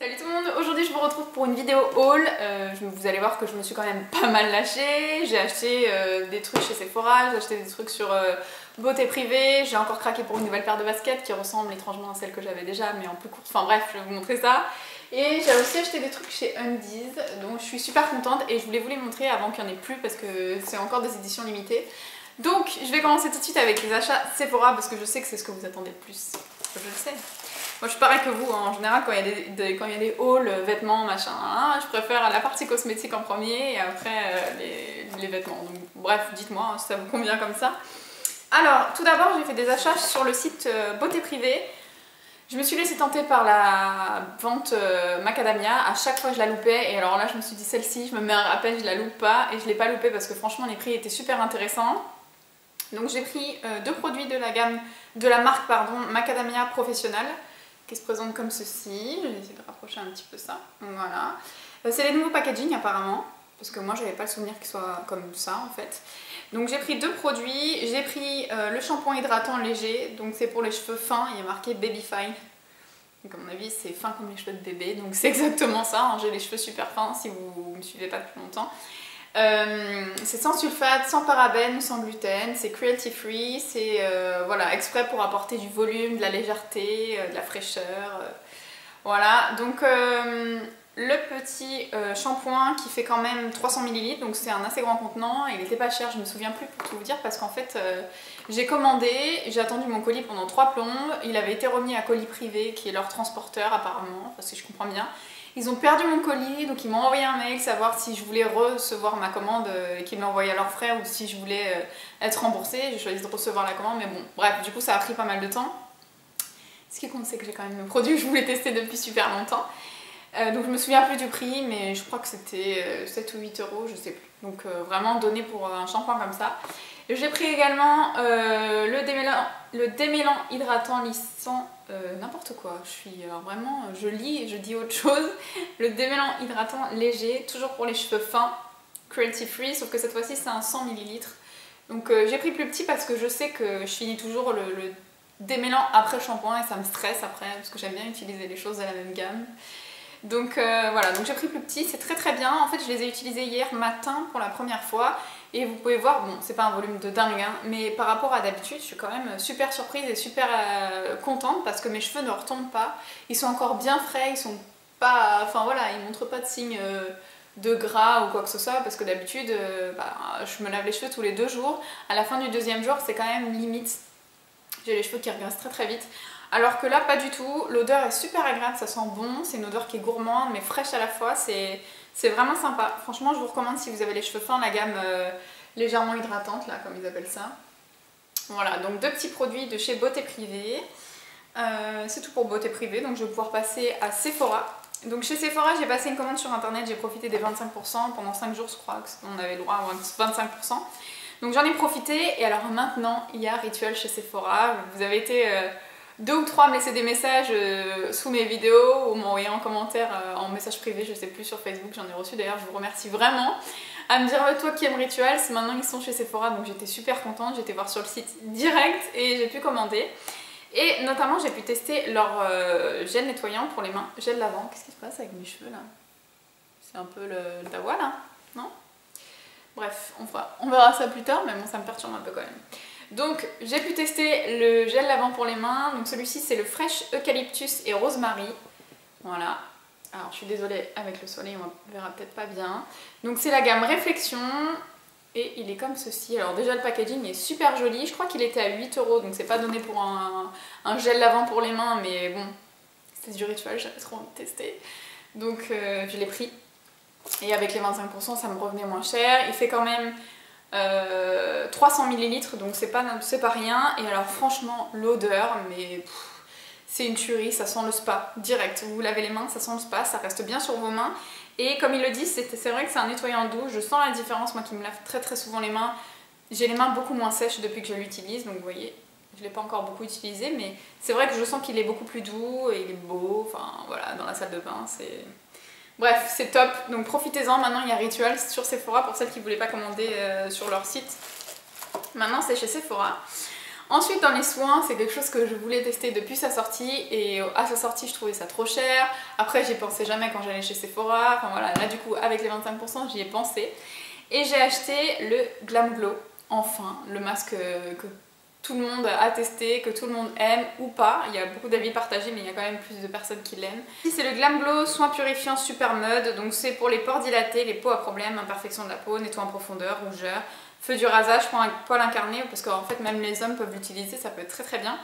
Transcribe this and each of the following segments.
Salut tout le monde, aujourd'hui je vous retrouve pour une vidéo haul. Vous allez voir que je me suis quand même pas mal lâchée. J'ai acheté des trucs chez Sephora, j'ai acheté des trucs sur Beauté Privée. J'ai encore craqué pour une nouvelle paire de baskets qui ressemble étrangement à celle que j'avais déjà mais en plus courte. Enfin bref, je vais vous montrer ça. Et j'ai aussi acheté des trucs chez Undies, donc je suis super contente et je voulais vous les montrer avant qu'il n'y en ait plus parce que c'est encore des éditions limitées. Donc je vais commencer tout de suite avec les achats Sephora parce que je sais que c'est ce que vous attendez le plus. Je le sais. Moi je suis pareil que vous, hein. En général quand il y a des hauls, vêtements, machin, hein, je préfère la partie cosmétique en premier et après les vêtements. Donc, bref, dites-moi si ça vous convient comme ça. Alors, tout d'abord j'ai fait des achats sur le site Beauté Privée. Je me suis laissée tenter par la vente Macadamia, à chaque fois je la loupais et alors là je me suis dit celle-ci, je me mets un rappel, je la loupe pas et je l'ai pas loupée parce que franchement les prix étaient super intéressants. Donc j'ai pris deux produits de la gamme, de la marque pardon, Macadamia Professionnal qui se présente comme ceci. Je vais essayer de rapprocher un petit peu ça. Voilà. C'est les nouveaux packaging apparemment, parce que moi j'avais pas le souvenir qu'ils soient comme ça en fait. Donc j'ai pris deux produits. J'ai pris le shampoing hydratant léger, donc c'est pour les cheveux fins, il y a marqué Baby Fine. Donc à mon avis c'est fin comme les cheveux de bébé, donc c'est exactement ça, hein. J'ai les cheveux super fins si vous me suivez pas depuis longtemps. C'est sans sulfate, sans parabènes, sans gluten, c'est cruelty free, c'est voilà, exprès pour apporter du volume, de la légèreté, de la fraîcheur. Voilà, donc le petit shampoing qui fait quand même 300 ml, donc c'est un assez grand contenant, il était pas cher, je me souviens plus pour tout vous dire parce qu'en fait j'ai commandé, j'ai attendu mon colis pendant 3 plombes, il avait été remis à Colis Privé qui est leur transporteur apparemment, parce que je comprends bien. Ils ont perdu mon colis, donc ils m'ont envoyé un mail savoir si je voulais recevoir ma commande et qu'ils me l'envoyaient à leurs frais ou si je voulais être remboursée. J'ai choisi de recevoir la commande, mais bon, bref, du coup ça a pris pas mal de temps. Ce qui compte, c'est que j'ai quand même le produit que je voulais tester depuis super longtemps. Donc je me souviens plus du prix, mais je crois que c'était 7 ou 8 euros, je sais plus. Donc vraiment donné pour un shampoing comme ça. J'ai pris également le démêlant hydratant lissant, n'importe quoi. Je suis vraiment, je lis et je dis autre chose. Le démêlant hydratant léger, toujours pour les cheveux fins, cruelty free, sauf que cette fois-ci c'est un 100 ml. Donc j'ai pris plus petit parce que je sais que je finis toujours le démêlant après le shampoing et ça me stresse après parce que j'aime bien utiliser les choses de la même gamme. Donc voilà, donc j'ai pris plus petit, c'est très très bien. En fait je les ai utilisés hier matin pour la première fois et vous pouvez voir, bon c'est pas un volume de dingue hein, mais par rapport à d'habitude je suis quand même super surprise et super contente parce que mes cheveux ne retombent pas. Ils sont encore bien frais, ils sont pas, enfin voilà, ils montrent pas de signes de gras ou quoi que ce soit parce que d'habitude je me lave les cheveux tous les 2 jours. À la fin du 2e jour c'est quand même limite, j'ai les cheveux qui regressent très très vite. Alors que là pas du tout, l'odeur est super agréable, ça sent bon, c'est une odeur qui est gourmande mais fraîche à la fois, c'est vraiment sympa. Franchement je vous recommande si vous avez les cheveux fins, la gamme légèrement hydratante là comme ils appellent ça. Voilà, donc 2 petits produits de chez Beauté Privée. C'est tout pour Beauté Privée, donc je vais pouvoir passer à Sephora. Donc chez Sephora j'ai passé une commande sur internet, j'ai profité des 25%, pendant 5 jours je crois qu'on avait le droit à 25%. Donc j'en ai profité et alors maintenant il y a Rituel chez Sephora. Vous avez été 2 ou 3 à me laisser des messages sous mes vidéos ou m'envoyer en commentaire en message privé, je sais plus, sur Facebook, j'en ai reçu d'ailleurs, je vous remercie vraiment. À me dire toi qui aimes Rituel, maintenant ils sont chez Sephora donc j'étais super contente, j'étais voir sur le site direct et j'ai pu commander. Et notamment j'ai pu tester leur gel nettoyant pour les mains, gel lavant. Qu'est-ce qui se passe avec mes cheveux là? C'est un peu le dawa là, non? Bref, on verra ça plus tard mais bon ça me perturbe un peu quand même. Donc j'ai pu tester le gel lavant pour les mains, donc celui-ci c'est le Fresh Eucalyptus et Rosemary, voilà, alors je suis désolée avec le soleil on verra peut-être pas bien, donc c'est la gamme Réflexion et il est comme ceci. Alors déjà le packaging est super joli, je crois qu'il était à 8 euros donc c'est pas donné pour un gel lavant pour les mains mais bon, c'est du Rituel, j'avais trop envie de tester, donc je l'ai pris et avec les 25% ça me revenait moins cher, il fait quand même 300 ml donc c'est pas rien et alors franchement l'odeur mais c'est une tuerie, ça sent le spa direct, vous lavez les mains ça sent le spa, ça reste bien sur vos mains et comme ils le disent c'est vrai que c'est un nettoyant doux, je sens la différence moi qui me lave très très souvent les mains, j'ai les mains beaucoup moins sèches depuis que je l'utilise donc vous voyez je l'ai pas encore beaucoup utilisé mais c'est vrai que je sens qu'il est beaucoup plus doux et il est beau, enfin voilà dans la salle de bain c'est... Bref, c'est top, donc profitez-en, maintenant il y a Rituel sur Sephora pour celles qui ne voulaient pas commander sur leur site. Maintenant c'est chez Sephora. Ensuite dans les soins, c'est quelque chose que je voulais tester depuis sa sortie et à sa sortie je trouvais ça trop cher. Après j'y pensais jamais quand j'allais chez Sephora, enfin voilà, là du coup avec les 25% j'y ai pensé. Et j'ai acheté le Glam Glow, enfin, le masque que tout le monde a testé, que tout le monde aime ou pas. Il y a beaucoup d'avis partagés mais il y a quand même plus de personnes qui l'aiment. Ici c'est le Glam Glow soin purifiant super mode, donc c'est pour les pores dilatés, les peaux à problème, imperfection de la peau, nettoie en profondeur, rougeur. Feu du rasage pour un poil incarné, parce qu'en fait même les hommes peuvent l'utiliser, ça peut être très très bien.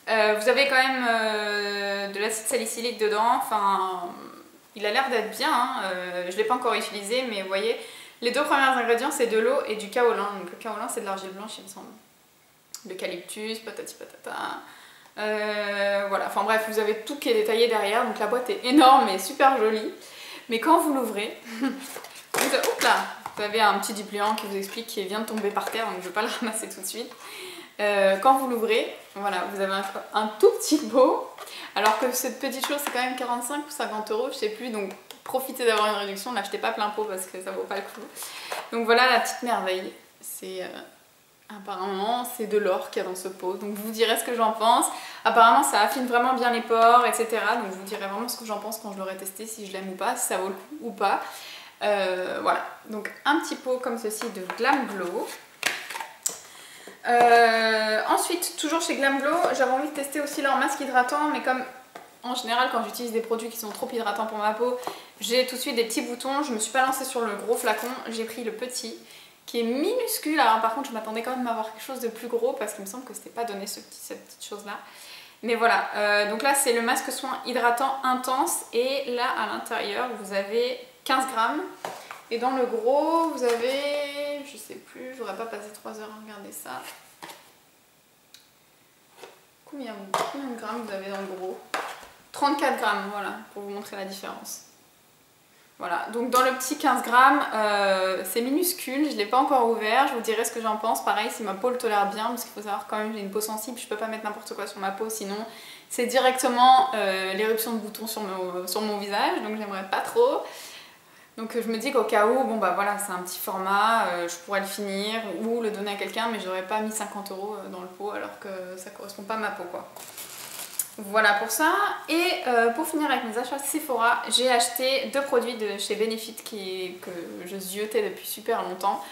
Vous avez quand même de l'acide salicylique dedans, enfin il a l'air d'être bien, hein. Je ne l'ai pas encore utilisé mais vous voyez, les deux premiers ingrédients c'est de l'eau et du kaolin, donc le kaolin c'est de l'argile blanche il me semble. L'eucalyptus, patati patata, voilà, enfin bref vous avez tout qui est détaillé derrière, donc la boîte est énorme et super jolie, mais quand vous l'ouvrez, vous avez un petit dépliant qui vous explique qu'il vient de tomber par terre, donc je ne vais pas le ramasser tout de suite. Quand vous l'ouvrez, voilà, vous avez un tout petit pot, alors que cette petite chose c'est quand même 45 ou 50 €, je sais plus, donc profitez d'avoir une réduction, n'achetez pas plein pot parce que ça vaut pas le coup. Donc voilà la petite merveille, c'est apparemment c'est de l'or qu'il y a dans ce pot, donc je vous dirai ce que j'en pense. Apparemment ça affine vraiment bien les pores, etc. Donc je vous dirai vraiment ce que j'en pense quand je l'aurai testé, si je l'aime ou pas, si ça vaut le coup ou pas. Voilà, donc un petit pot comme ceci de Glam Glow. Ensuite, toujours chez Glam Glow, j'avais envie de tester aussi leur masque hydratant, mais comme en général quand j'utilise des produits qui sont trop hydratants pour ma peau, j'ai tout de suite des petits boutons. Je me suis pas lancée sur le gros flacon, j'ai pris le petit qui est minuscule. Alors par contre je m'attendais quand même à avoir quelque chose de plus gros parce qu'il me semble que c'était pas donné cette petite chose là. Mais voilà, donc là c'est le masque soin hydratant intense et là à l'intérieur vous avez 15 grammes. Et dans le gros, vous avez, je sais plus, j'aurais pas passé 3 heures à regarder ça. Combien de grammes vous avez dans le gros? 34 grammes, voilà, pour vous montrer la différence. Voilà, donc dans le petit 15 grammes, c'est minuscule, je ne l'ai pas encore ouvert, je vous dirai ce que j'en pense. Pareil, si ma peau le tolère bien, parce qu'il faut savoir quand même j'ai une peau sensible, je peux pas mettre n'importe quoi sur ma peau, sinon c'est directement l'éruption de boutons sur mon visage, donc j'aimerais pas trop. Donc je me dis qu'au cas où, bon bah voilà, c'est un petit format, je pourrais le finir ou le donner à quelqu'un, mais j'aurais pas mis 50 € dans le pot alors que ça correspond pas à ma peau quoi. Voilà pour ça. Et pour finir avec mes achats Sephora, j'ai acheté deux produits de chez Benefit que je ziotais depuis super longtemps.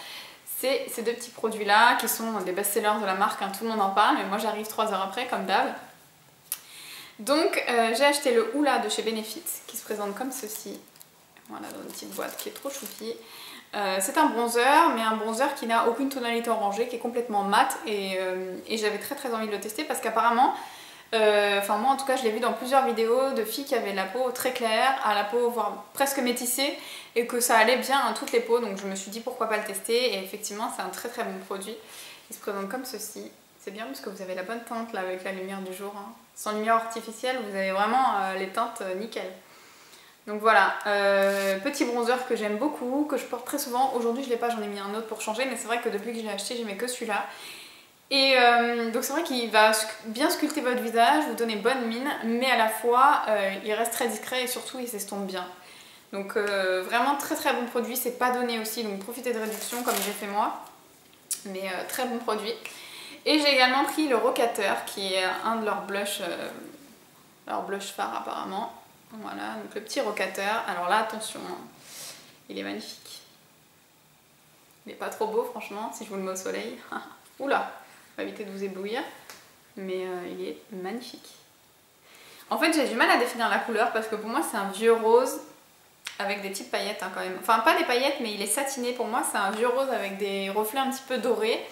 C'est ces deux petits produits là qui sont des best-sellers de la marque, hein, tout le monde en parle, mais moi j'arrive 3 heures après comme d'hab. Donc j'ai acheté le Hoola de chez Benefit qui se présente comme ceci. Voilà, dans une petite boîte qui est trop choupie. C'est un bronzer, mais un bronzer qui n'a aucune tonalité orangée, qui est complètement mat. Et j'avais très envie de le tester parce qu'apparemment, enfin moi en tout cas je l'ai vu dans plusieurs vidéos de filles qui avaient la peau très claire, à la peau voire presque métissée, et que ça allait bien à toutes les peaux. Donc je me suis dit pourquoi pas le tester. Et effectivement c'est un très bon produit. Il se présente comme ceci. C'est bien parce que vous avez la bonne teinte là avec la lumière du jour. Hein. Sans lumière artificielle, vous avez vraiment les teintes nickel. Donc voilà, petit bronzer que j'aime beaucoup, que je porte très souvent. Aujourd'hui je l'ai pas, j'en ai mis un autre pour changer, mais c'est vrai que depuis que je l'ai acheté, j'aimais que celui-là. Et donc c'est vrai qu'il va bien sculpter votre visage, vous donner bonne mine, mais à la fois il reste très discret et surtout il s'estompe bien. Donc vraiment très bon produit, c'est pas donné aussi, donc profitez de réduction comme j'ai fait moi. Mais très bon produit. Et j'ai également pris le Rocateur qui est un de leurs blushs phare apparemment. Voilà, donc le petit Rocateur. Alors là, attention, hein, il est magnifique. Il n'est pas trop beau, franchement, si je vous le mets au soleil. Oula, faut éviter de vous éblouir. Mais il est magnifique. En fait, j'ai du mal à définir la couleur parce que pour moi, c'est un vieux rose avec des petites paillettes hein, quand même. Enfin, pas des paillettes, mais il est satiné. Pour moi, c'est un vieux rose avec des reflets un petit peu dorés.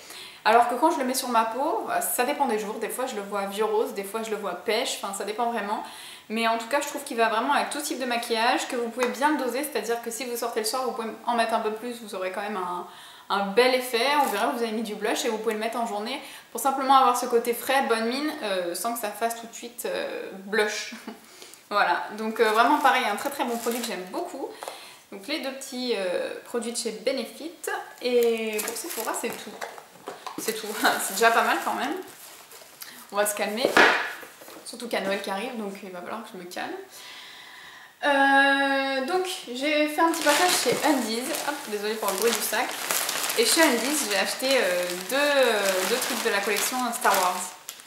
Alors que quand je le mets sur ma peau, ça dépend des jours. Des fois, je le vois vieux rose, des fois, je le vois pêche. Enfin, ça dépend vraiment. Mais en tout cas je trouve qu'il va vraiment avec tout type de maquillage, que vous pouvez bien le doser, c'est-à-dire que si vous sortez le soir vous pouvez en mettre un peu plus, vous aurez quand même un bel effet. On verra que vous avez mis du blush et vous pouvez le mettre en journée pour simplement avoir ce côté frais, bonne mine, sans que ça fasse tout de suite blush. Voilà, donc vraiment pareil, un très bon produit que j'aime beaucoup. Donc les deux petits produits de chez Benefit. Et pour Sephora c'est tout. C'est tout, c'est déjà pas mal quand même. On va se calmer. Surtout qu'il y a Noël qui arrive, donc il va falloir que je me calme. Donc j'ai fait un petit passage chez Undies. Hop, désolée pour le bruit du sac. Et chez Undies, j'ai acheté deux trucs de la collection Star Wars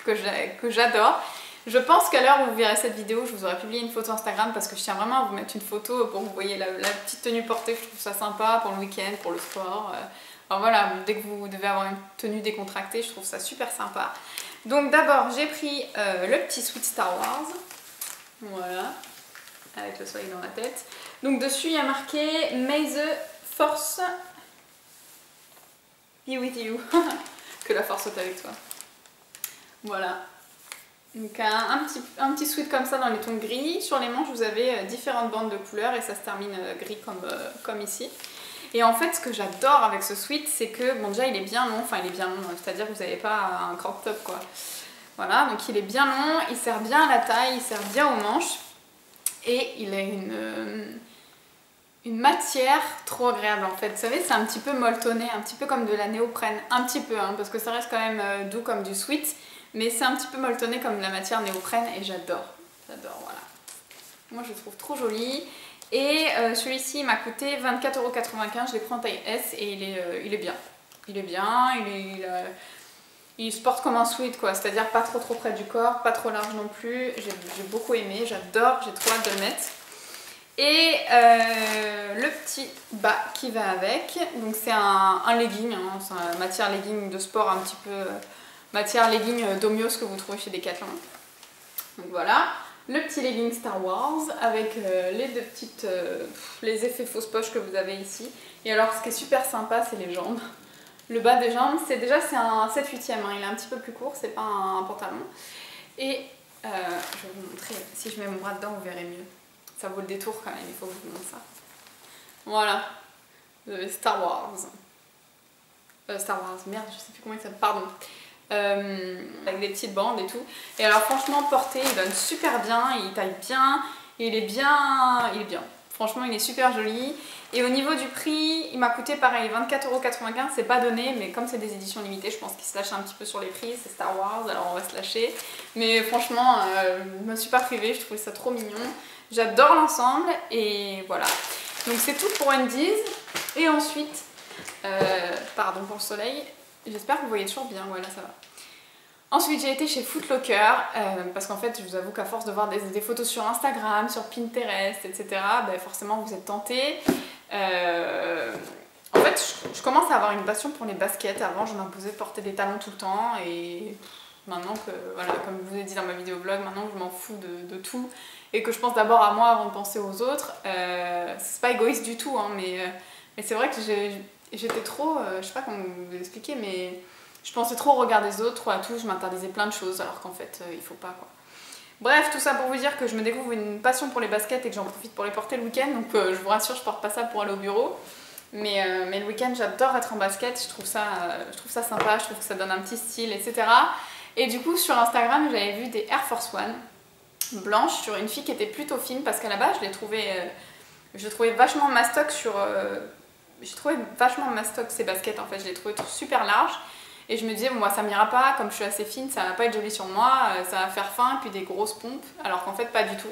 que j'adore. Je pense qu'à l'heure où vous verrez cette vidéo, je vous aurai publié une photo Instagram parce que je tiens vraiment à vous mettre une photo pour que vous voyez la petite tenue portée. Je trouve ça sympa pour le week-end, pour le sport. Enfin, voilà, dès que vous devez avoir une tenue décontractée, je trouve ça super sympa. Donc d'abord, j'ai pris le petit sweat Star Wars. Voilà, avec le soleil dans la tête. Donc dessus, il y a marqué May the Force be with you. Que la force soit avec toi. Voilà. Donc un petit sweat comme ça dans les tons gris. Sur les manches, vous avez différentes bandes de couleurs et ça se termine gris comme ici. Et en fait, ce que j'adore avec ce sweat, c'est que, bon, déjà il est bien long, enfin il est bien long, c'est-à-dire que vous n'avez pas un crop top quoi. Voilà, donc il est bien long, il sert bien à la taille, il sert bien aux manches et il a une matière trop agréable en fait. Vous savez, c'est un petit peu molletonné, un petit peu comme de la néoprène, un petit peu, hein, parce que ça reste quand même doux comme du sweat, mais c'est un petit peu molletonné comme de la matière néoprène et j'adore, voilà. Moi je le trouve trop joli. Et celui-ci m'a coûté 24,95 €, je l'ai pris en taille S et il est bien. Il est bien, il se porte comme un sweat quoi, c'est-à-dire pas trop près du corps, pas trop large non plus. J'ai beaucoup aimé, j'adore, j'ai trop hâte de le mettre. Et le petit bas qui va avec, donc c'est un legging, hein, c'est une matière legging de sport un petit peu, matière legging Domios que vous trouvez chez Decathlon. Donc voilà. Le petit legging Star Wars avec les deux petites les effets fausses poches que vous avez ici. Et alors ce qui est super sympa, c'est les jambes. Le bas des jambes, c'est un 7/8e, hein, il est un petit peu plus court, c'est pas un pantalon. Et je vais vous montrer, si je mets mon bras dedans vous verrez mieux. Ça vaut le détour quand même, il faut que je vous montre ça. Voilà, Star Wars. Star Wars, merde, je sais plus comment il s'appelle, pardon. Avec des petites bandes et tout. Et alors franchement porté, il donne super bien, il taille bien, il est bien. Franchement il est super joli. Et au niveau du prix, il m'a coûté pareil 24,95 €, c'est pas donné, mais comme c'est des éditions limitées, je pense qu'il se lâche un petit peu sur les prix, c'est Star Wars, alors on va se lâcher. Mais franchement, je me suis pas privée, je trouvais ça trop mignon. J'adore l'ensemble et voilà. Donc c'est tout pour Undies. Et ensuite, pardon pour le soleil. J'espère que vous voyez toujours bien, voilà ça va. Ensuite j'ai été chez Foot Locker parce qu'en fait je vous avoue qu'à force de voir des photos sur Instagram, sur Pinterest, etc. Ben forcément vous êtes tentés. En fait je commence à avoir une passion pour les baskets. Avant je m'imposais de porter des talons tout le temps et maintenant que, voilà, comme je vous ai dit dans ma vidéo vlog, maintenant que je m'en fous de tout et que je pense d'abord à moi avant de penser aux autres, c'est pas égoïste du tout, hein, mais c'est vrai que j'étais trop, je sais pas comment vous expliquer, mais je pensais trop au regard des autres, trop à tout, je m'interdisais plein de choses alors qu'en fait il faut pas quoi. Bref, tout ça pour vous dire que je me découvre une passion pour les baskets et que j'en profite pour les porter le week-end, donc je vous rassure, je porte pas ça pour aller au bureau. Mais le week-end j'adore être en basket, je trouve ça sympa, je trouve que ça donne un petit style, etc. Et du coup sur Instagram j'avais vu des Air Force One blanches sur une fille qui était plutôt fine parce qu'à la base je les trouvais vachement mastoc sur... j'ai trouvé vachement mastoc ces baskets en fait, je les trouvais super larges. Et je me disais, bon, moi ça m'ira pas, comme je suis assez fine, ça va pas être joli sur moi, ça va faire fin, puis des grosses pompes, alors qu'en fait pas du tout.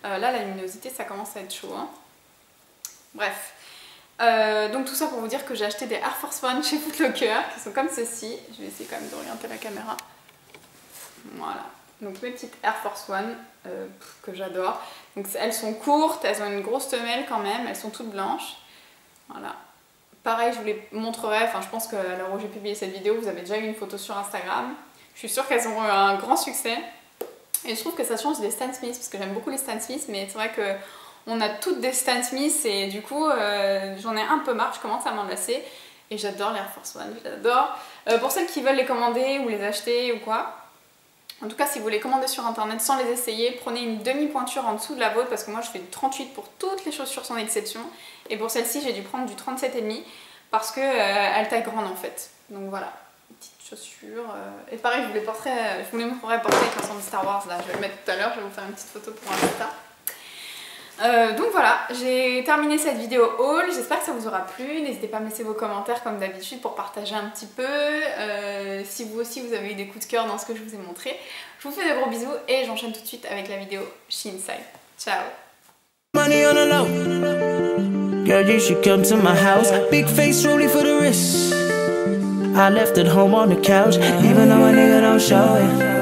Là la luminosité ça commence à être chaud. Hein. Bref. Donc tout ça pour vous dire que j'ai acheté des Air Force One chez Foot Locker, qui sont comme ceci. Je vais essayer quand même d'orienter la caméra. Voilà. Donc mes petites Air Force One que j'adore. Donc elles sont courtes, elles ont une grosse semelle quand même, elles sont toutes blanches. Voilà. Pareil, je vous les montrerai, enfin je pense qu'à l'heure où j'ai publié cette vidéo, vous avez déjà eu une photo sur Instagram. Je suis sûre qu'elles auront eu un grand succès. Et je trouve que ça change des Stan Smith, parce que j'aime beaucoup les Stan Smith, mais c'est vrai qu'on a toutes des Stan Smith et du coup j'en ai un peu marre, je commence à m'en lasser. Et j'adore les Air Force One, j'adore. Pour celles qui veulent les commander ou les acheter ou quoi, en tout cas si vous les commandez sur internet sans les essayer, prenez une demi-pointure en dessous de la vôtre parce que moi je fais du 38 pour toutes les chaussures sans exception. Et pour celle-ci j'ai dû prendre du 37,5 parce qu'elle taille grande en fait. Donc voilà, petite chaussure. Et pareil je vous les montrerai porter avec l'ensemble Star Wars là, je vais le mettre tout à l'heure, je vais vous faire une petite photo pour Insta. Donc voilà, j'ai terminé cette vidéo haul, j'espère que ça vous aura plu, n'hésitez pas à me laisser vos commentaires comme d'habitude pour partager un petit peu, si vous aussi vous avez eu des coups de cœur dans ce que je vous ai montré. Je vous fais de gros bisous et j'enchaîne tout de suite avec la vidéo She Inside. Ciao. Girl, you should come to my house. Big face, rollie for the wrist. I left at home on the couch, even though a nigga don't show it.